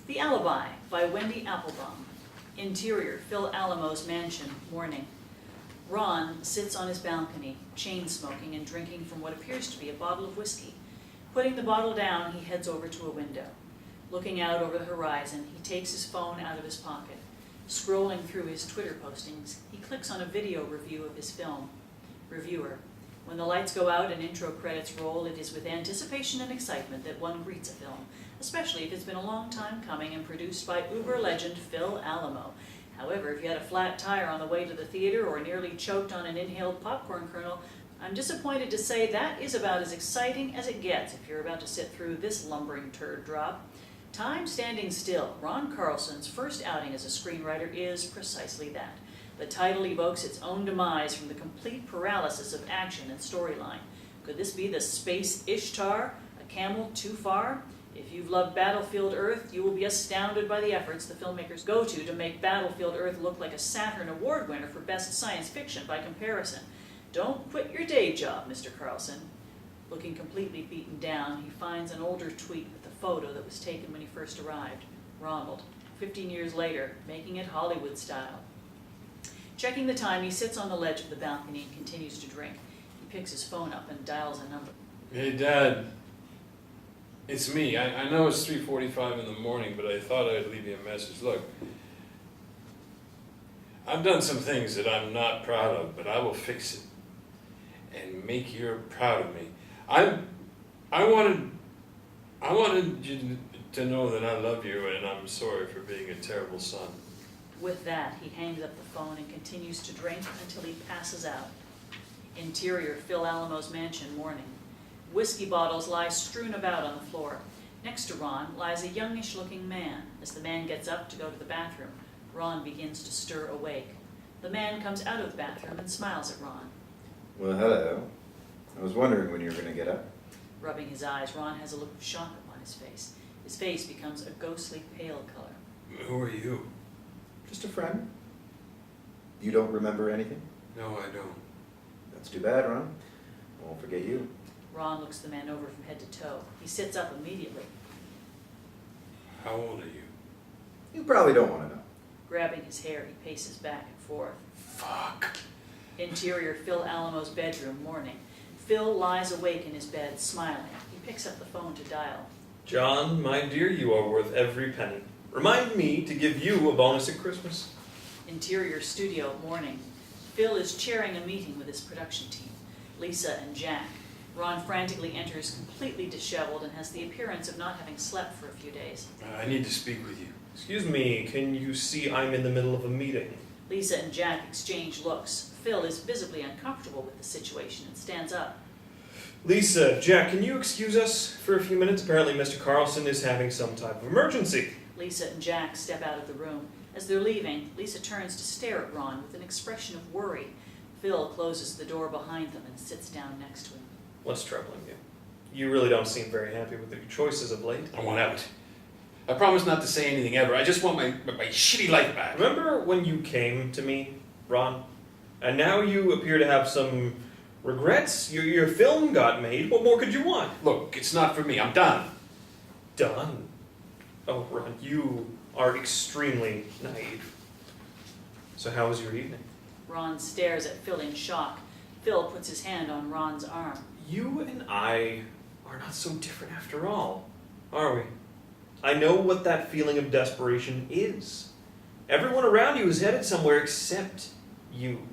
The Alibi by Wendy Appelbaum. Interior, Phil Alamo's mansion, morning. Ron sits on his balcony, chain-smoking and drinking from what appears to be a bottle of whiskey. Putting the bottle down, he heads over to a window. Looking out over the horizon, he takes his phone out of his pocket. Scrolling through his Twitter postings, he clicks on a video review of his film. Reviewer: when the lights go out and intro credits roll, it is with anticipation and excitement that one greets a film, especially if it's been a long time coming and produced by Uber legend Phil Alamo. However, if you had a flat tire on the way to the theater or nearly choked on an inhaled popcorn kernel, I'm disappointed to say that is about as exciting as it gets if you're about to sit through this lumbering turd drop. Time standing still, Ron Carlson's first outing as a screenwriter is precisely that. The title evokes its own demise from the complete paralysis of action and storyline. Could this be the Space Ishtar, a camel too far? If you've loved Battlefield Earth, you will be astounded by the efforts the filmmakers go to make Battlefield Earth look like a Saturn Award winner for Best Science Fiction by comparison. Don't quit your day job, Mr. Carlson. Looking completely beaten down, he finds an older tweet with the photo that was taken when he first arrived. Ronald, 15 years later, making it Hollywood style. Checking the time, he sits on the ledge of the balcony and continues to drink. He picks his phone up and dials a number. Hey, Dad. It's me. I know it's 3:45 in the morning, but I thought I'd leave you a message. Look, I've done some things that I'm not proud of, but I will fix it and make you proud of me. I wanted you to know that I love you and I'm sorry for being a terrible son. With that, he hangs up the phone and continues to drink until he passes out. Interior, Phil Alamo's mansion, morning. Whiskey bottles lie strewn about on the floor. Next to Ron lies a youngish-looking man. As the man gets up to go to the bathroom, Ron begins to stir awake. The man comes out of the bathroom and smiles at Ron. Well, hello. I was wondering when you were going to get up. Rubbing his eyes, Ron has a look of shock upon his face. His face becomes a ghostly pale color. Who are you? Just a friend. You don't remember anything? No, I don't. That's too bad, Ron. I won't forget you. Ron looks the man over from head to toe. He sits up immediately. How old are you? You probably don't want to know. Grabbing his hair, he paces back and forth. Fuck. Interior, Phil Alamo's bedroom, morning. Phil lies awake in his bed, smiling. He picks up the phone to dial. John, my dear, you are worth every penny. Remind me to give you a bonus at Christmas. Interior, studio, morning. Phil is chairing a meeting with his production team, Lisa and Jack. Ron frantically enters, completely disheveled, and has the appearance of not having slept for a few days. I need to speak with you. Excuse me, can you see I'm in the middle of a meeting? Lisa and Jack exchange looks. Phil is visibly uncomfortable with the situation and stands up. Lisa, Jack, can you excuse us for a few minutes? Apparently Mr. Carlson is having some type of emergency. Lisa and Jack step out of the room. As they're leaving, Lisa turns to stare at Ron with an expression of worry. Phil closes the door behind them and sits down next to him. What's troubling you? You really don't seem very happy with your choices of late. I want out. I promise not to say anything ever. I just want my shitty life back. Remember when you came to me, Ron? And now you appear to have some regrets? Your film got made. What more could you want? Look, it's not for me. I'm done. Done? Oh, Ron, you are extremely naive. So how was your evening? Ron stares at Phil in shock. Phil puts his hand on Ron's arm. You and I are not so different after all, are we? I know what that feeling of desperation is. Everyone around you is headed somewhere except you.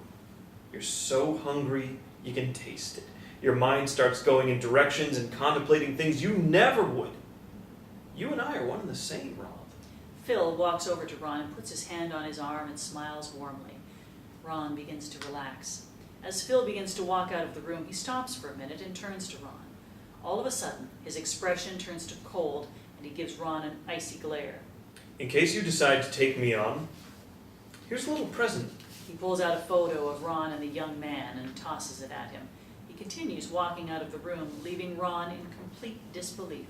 You're so hungry, you can taste it. Your mind starts going in directions and contemplating things you never would. You and I are one and the same, Rob. Phil walks over to Ron and puts his hand on his arm and smiles warmly. Ron begins to relax. As Phil begins to walk out of the room, he stops for a minute and turns to Ron. All of a sudden, his expression turns to cold, and he gives Ron an icy glare. In case you decide to take me on, here's a little present. He pulls out a photo of Ron and the young man and tosses it at him. He continues walking out of the room, leaving Ron in complete disbelief.